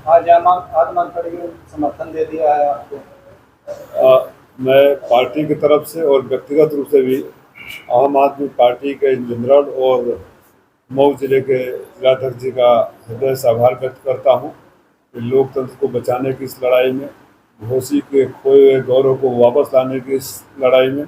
आज आम आदमी पार्टी को समर्थन दे दिया है आपको? मैं पार्टी की तरफ से और व्यक्तिगत रूप से भी आम आदमी पार्टी के जनरल और मऊ जिले के जिलाध्यक्ष जी का हृदय से आभार व्यक्त करता हूँ कि लोकतंत्र को बचाने की इस लड़ाई में, घोषी के खोए हुए गौरव को वापस लाने की इस लड़ाई में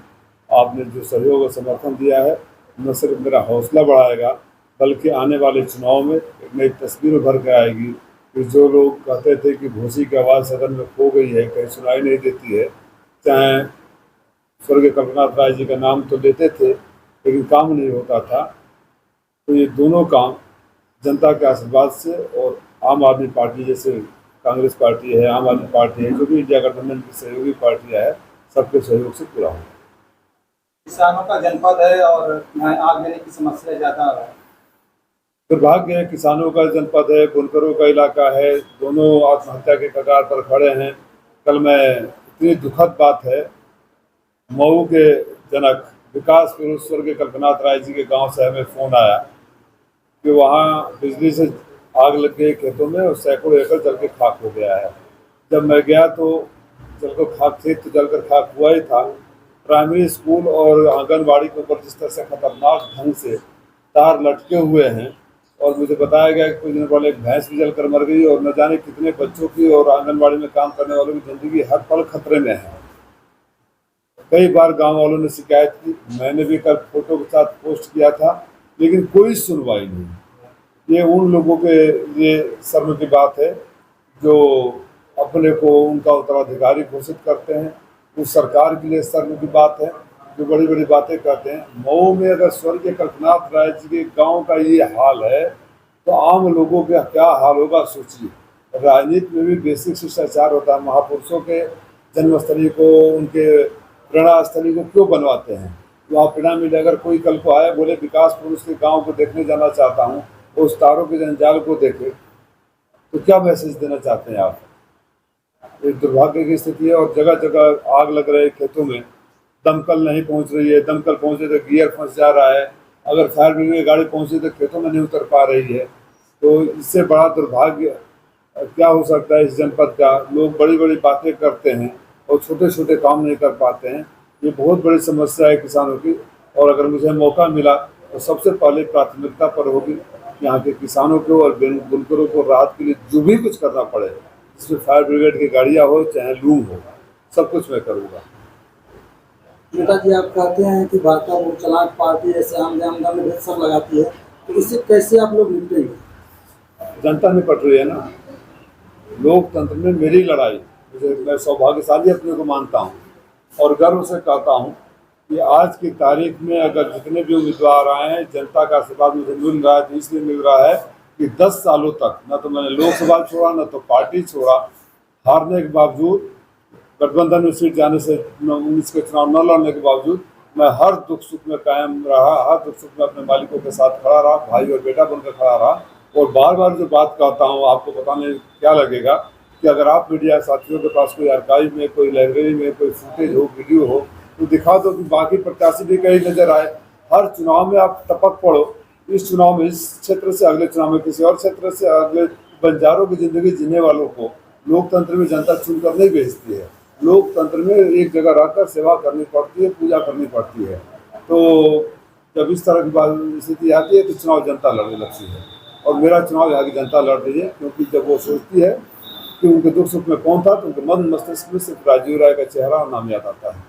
आपने जो सहयोग और समर्थन दिया है, न सिर्फ मेरा हौसला बढ़ाएगा बल्कि आने वाले चुनाव में एक नई तस्वीर उभर कर आएगी कि जो लोग कहते थे कि घोषी की आवाज़ सदन में खो गई है, कहीं सुनाई नहीं देती है, चाहे स्वर्गीय कल्पनाथ राय जी का नाम तो लेते थे लेकिन काम नहीं होता था, तो ये दोनों काम जनता के आशीर्वाद से और आम आदमी पार्टी जैसे कांग्रेस पार्टी है, आम आदमी पार्टी है, जो भी इंडिया गठबंधन की सहयोगी पार्टियाँ है, सबके सहयोग से पूरा होगा। किसानों का जनपद है और आग लेने की समस्या ज़्यादा है। दुर्भाग्य है, किसानों का जनपद है, बुनकरों का इलाका है, दोनों आत्महत्या के कगार पर खड़े हैं। कल मैं इतनी दुखद बात है, मऊ के जनक विकास पुरुष स्वर्गीय कल्पनाथ राय जी के गांव से हमें फ़ोन आया कि वहाँ बिजली से आग लग गई खेतों में और सैकड़ों एकड़ जल के खाक हो गया है। जब मैं गया तो जलकर खाक थे तो जलकर खाक हुआ ही था। प्राइमरी स्कूल और आंगनबाड़ी के ऊपर जिस तरह से खतरनाक ढंग से तार लटके हुए हैं और मुझे बताया गया कि कुछ दिन पहले एक भैंस भी जलकर मर गई और न जाने कितने बच्चों की और आंगनबाड़ी में काम करने वालों की ज़िंदगी हर पल खतरे में है। कई बार गांव वालों ने शिकायत की, मैंने भी कल फोटो के साथ पोस्ट किया था, लेकिन कोई सुनवाई नहीं। ये उन लोगों के लिए शर्म की बात है जो अपने को उनका उत्तराधिकारी घोषित करते हैं। उस सरकार के लिए शर्म की बात है जो बड़ी बड़ी बातें करते हैं। मऊ में अगर स्वर्गीय कल्पनाथ राय जी के गाँव का ये हाल है तो आम लोगों का क्या हाल होगा सोचिए। राजनीति में भी बेसिक शिष्टाचार होता है। महापुरुषों के जन्मस्थली को, उनके प्रेरणा स्थली को क्यों बनवाते हैं? तो आप परिणाम मिले, अगर कोई कल को आए बोले विकास पुरुष के गांव को देखने जाना चाहता हूं, उस तारों के जंजाल को देखे, तो क्या मैसेज देना चाहते हैं आप? एक दुर्भाग्य की स्थिति है और जगह जगह आग लग रहे खेतों में, दमकल नहीं पहुंच रही है, दमकल पहुंचे तो गियर फंस जा रहा है, अगर फायर ब्रिगेड गाड़ी पहुंची तो खेतों में नहीं उतर पा रही है। तो इससे बड़ा दुर्भाग्य क्या हो सकता है इस जनपद का? लोग बड़ी बड़ी बातें करते हैं और छोटे छोटे काम नहीं कर पाते हैं। ये बहुत बड़ी समस्या है किसानों की और अगर मुझे मौका मिला तो सबसे पहले प्राथमिकता पर होगी यहाँ के किसानों को और बुनकरों को राहत के लिए जो भी कुछ करना पड़े, जिसमें फायर ब्रिगेड की गाड़ियाँ हो चाहे लूम हो, सब कुछ मैं करूँगा। नेताजी, आप कहते हैं कि भाजपा वो चालाक पार्टी ऐसे आम जनता में भेद सब लगाती है, तो इससे कैसे आप लोग निपटेंगे? जनता निपट रही है ना। लोकतंत्र में मेरी लड़ाई, मैं सौभाग्यशाली अपने को मानता हूँ और गर्व से कहता हूँ कि आज की तारीख में अगर जितने भी उम्मीदवार आए हैं, जनता का आशीर्वाद मुझे मिल रहा है तो इसलिए मिल रहा है कि 10 सालों तक न तो मैंने लोकसभा छोड़ा न तो पार्टी छोड़ा। हारने के बावजूद, गठबंधन में सीट जाने से 19 के चुनाव न लड़ने के बावजूद मैं हर दुख सुख में कायम रहा, हर दुख सुख में अपने मालिकों के साथ खड़ा रहा, भाई और बेटा बनकर खड़ा रहा। और बार बार जो बात कहता हूँ आपको बताने क्या लगेगा कि अगर आप मीडिया साथियों के पास कोई आर्काइव में, कोई लाइब्रेरी में कोई फुटेज हो, वीडियो हो, तो दिखा दो कि बाकी प्रत्याशी भी कहीं नजर आए। हर चुनाव में आप टपक पड़ो, इस चुनाव में इस क्षेत्र से, अगले चुनाव में किसी और क्षेत्र से, अगले बंजारों की जिंदगी जीने वालों को लोकतंत्र में जनता चुनकर नहीं भेजती है। लोकतंत्र में एक जगह रहकर सेवा करनी पड़ती है, पूजा करनी पड़ती है। तो जब इस तरह की स्थिति आती है तो चुनाव जनता लड़ने लगती है और मेरा चुनाव यहाँ की जनता लड़ रही है, क्योंकि जब वो सोचती है कि उनके दुख सुख में कौन था तो उनके मन मस्तिष्क में सिर्फ राजीव राय का चेहरा और नाम याद आता है।